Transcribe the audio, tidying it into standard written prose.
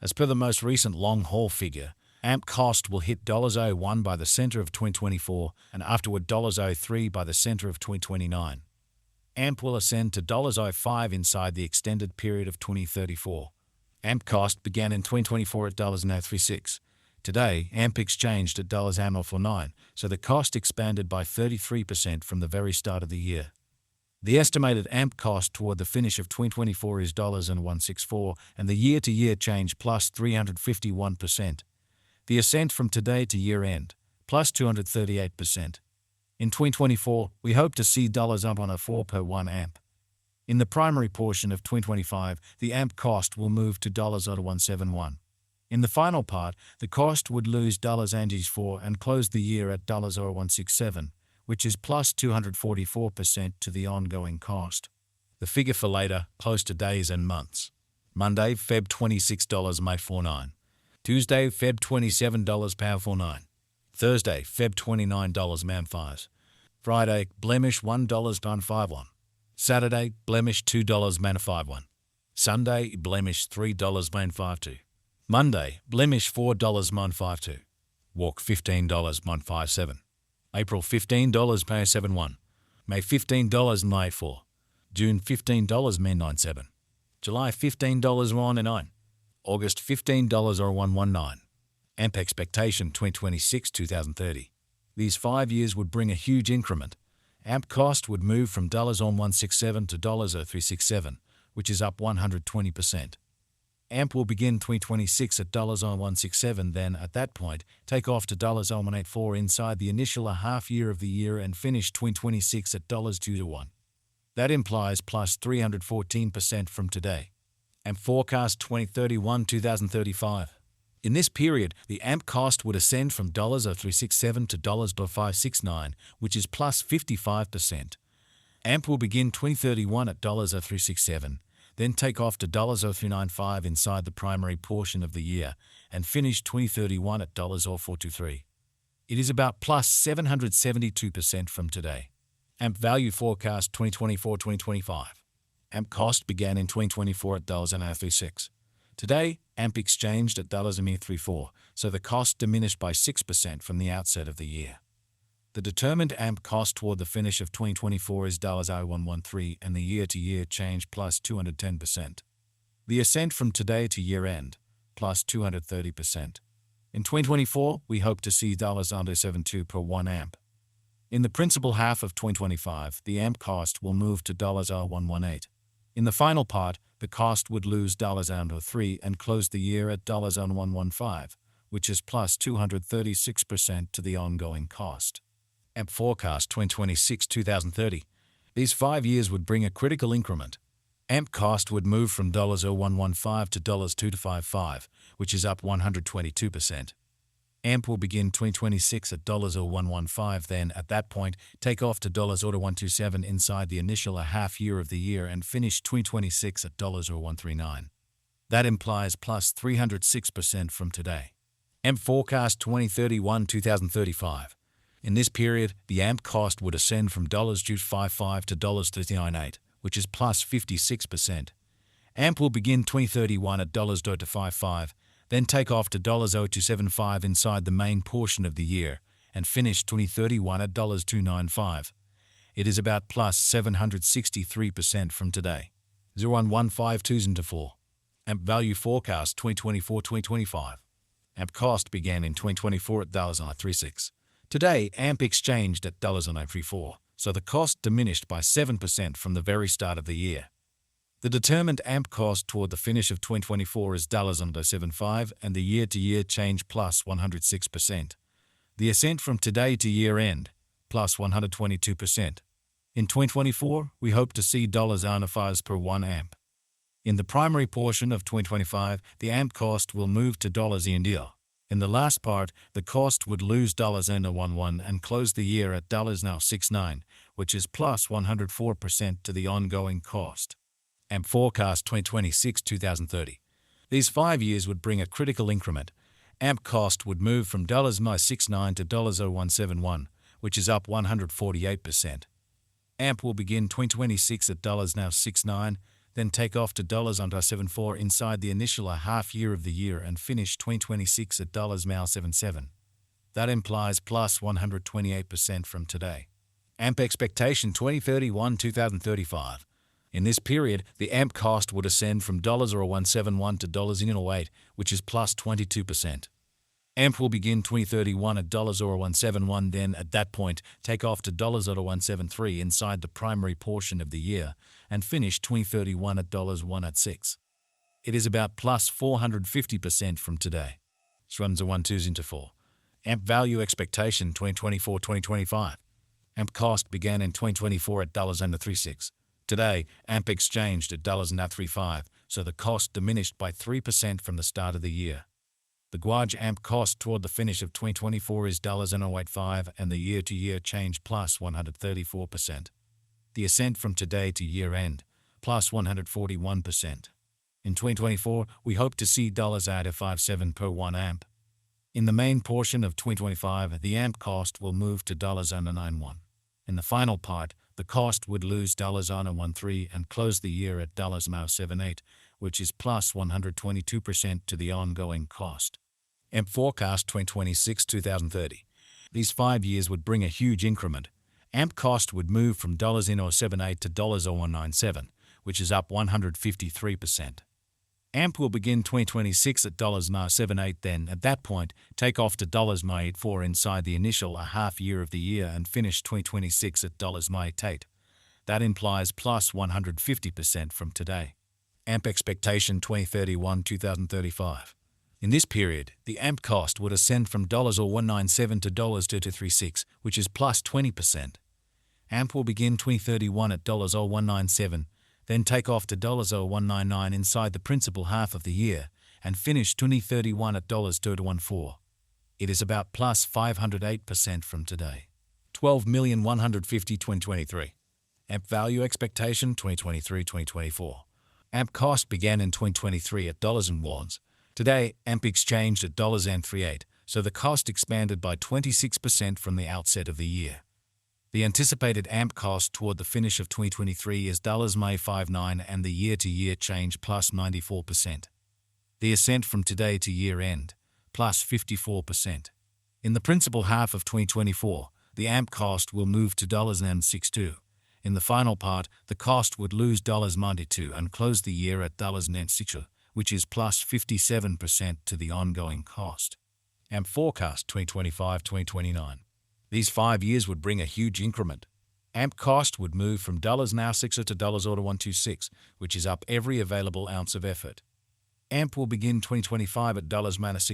As per the most recent long-haul figure, AMP cost will hit $0.01 by the center of 2024 and afterward $0.03 by the center of 2029. AMP will ascend to $0.05 inside the extended period of 2034. AMP cost began in 2024 at $0.36. Today, AMP exchanged at $0.49, so the cost expanded by 33% from the very start of the year. The estimated AMP cost toward the finish of 2024 is $164, and the year-to-year change plus 351%. The ascent from today to year-end, plus 238%. In 2024, we hope to see up on a 4 per 1 AMP. In the primary portion of 2025, the AMP cost will move to $171. In the final part, the cost would lose $4 and close the year at $167, which is plus 244% to the ongoing cost. The figure for later, close to days and months. Monday, Feb $26, May 49. Tuesday, Feb $27, Power 49. Thursday, Feb $29, Man 5. Friday, blemish $1, Man 51. Saturday, blemish $2, Man 51. Sunday, blemish $3, Man 52. Monday, blemish $4, Man 52. Walk $15, Man 57. April $15, Pay 71. May $15, May 4. June $15, Man 97. July $15, 109. August $15 or 119. AMP expectation 2026-2030. These 5 years would bring a huge increment. AMP cost would move from $167 to $367, which is up 120%. AMP will begin 2026 at $167, then at that point take off to $184 inside the initial half year of the year and finish 2026 at $2 to 1. That implies plus 314% from today. AMP forecast 2031-2035. In this period, the AMP cost would ascend from $367 to $569, which is plus 55%. AMP will begin 2031 at $367, then take off to $395 inside the primary portion of the year and finish 2031 at $423. It is about plus 772% from today. AMP value forecast 2024-2025. AMP cost began in 2024 at $0.36. Today, AMP exchanged at $0.34, so the cost diminished by 6% from the outset of the year. The determined AMP cost toward the finish of 2024 is $113 and the year-to-year change plus 210%. The ascent from today to year-end, plus 230%. In 2024, we hope to see $72 per 1 AMP. In the principal half of 2025, the AMP cost will move to $118. In the final part, the cost would lose $3 and close the year at $115, which is plus 236% to the ongoing cost. AMP forecast 2026-2030. These 5 years would bring a critical increment. AMP cost would move from $115 to $2255, which is up 122%. AMP will begin 2026 at $115, then at that point take off to $127 inside the initial half year of the year and finish 2026 at $139. That implies plus 306% from today. AMP forecast 2031-2035. In this period, the AMP cost would ascend from $255 to $398, which is plus 56%. AMP will begin 2031 at $255, then take off to $275 inside the main portion of the year and finish 2031 at $295. It is about plus 763% from today. 0115204. AMP value forecast 2024-2025. AMP cost began in 2024 at $36. Today, AMP exchanged at $34, so the cost diminished by 7% from the very start of the year. The determined AMP cost toward the finish of 2024 is $75 and the year-to-year change plus 106%. The ascent from today to year-end, plus 122%. In 2024, we hope to see $5 per 1 AMP. In the primary portion of 2025, the AMP cost will move to $. In the last part, the cost would lose $11 and close the year at $69, which is plus 104% to the ongoing cost. AMP forecast 2026-2030. These 5 years would bring a critical increment. AMP cost would move from $69 to $171, which is up 148%. AMP will begin 2026 at $69, then take off to $74 inside the initial half year of the year and finish 2026 at $77. That implies plus 128% from today. AMP expectation 2031-2035. In this period, the AMP cost would ascend from $171 to $108, which is plus 22%. AMP will begin 2031 at $171, then at that point take off to $173 inside the primary portion of the year and finish 2031 at $106. It is about plus 450% from today. Runs 1 2 into 4. AMP value expectation 2024-2025. AMP cost began in 2024 at $36. Today, AMP exchanged at $35, so the cost diminished by 3% from the start of the year. The Guaj AMP cost toward the finish of 2024 is $0.85 and the year-to-year change plus 134%. The ascent from today to year-end, plus 141%. In 2024, we hope to see $0.857 per 1 AMP. In the main portion of 2025, the AMP cost will move to $0.91. In the final part, the cost would lose $0.13 and close the year at $0.78, which is plus 122% to the ongoing cost. AMP forecast 2026-2030. These 5 years would bring a huge increment. AMP cost would move from $0.78 to $0.197, which is up 153%. AMP will begin 2026 at $0.78, then, at that point, take off to $0.84 inside the initial half year of the year and finish 2026 at $0.88. That implies plus 150% from today. AMP expectation 2031-2035. In this period, the AMP cost would ascend from $197 to $236, which is plus 20%. AMP will begin 2031 at $197, then take off to $199 inside the principal half of the year and finish 2031 at $214. It is about plus 508% from today. 12,150,2023. AMP value expectation 2023-2024. AMP cost began in 2023 at dollars and ones. Today, AMP exchanged at $38, so the cost expanded by 26% from the outset of the year. The anticipated AMP cost toward the finish of 2023 is $59 and the year-to-year change plus 94%. The ascent from today to year-end, plus 54%. In the principal half of 2024, the AMP cost will move to $62. In the final part, the cost would lose $92 and close the year at $6, which is plus 57% to the ongoing cost. AMP forecast 2025-2029. These 5 years would bring a huge increment. AMP cost would move from $6 to $126, which is up every available ounce of effort. AMP will begin 2025 at $6